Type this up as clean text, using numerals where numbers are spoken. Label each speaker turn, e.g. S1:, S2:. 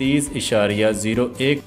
S1: 30.01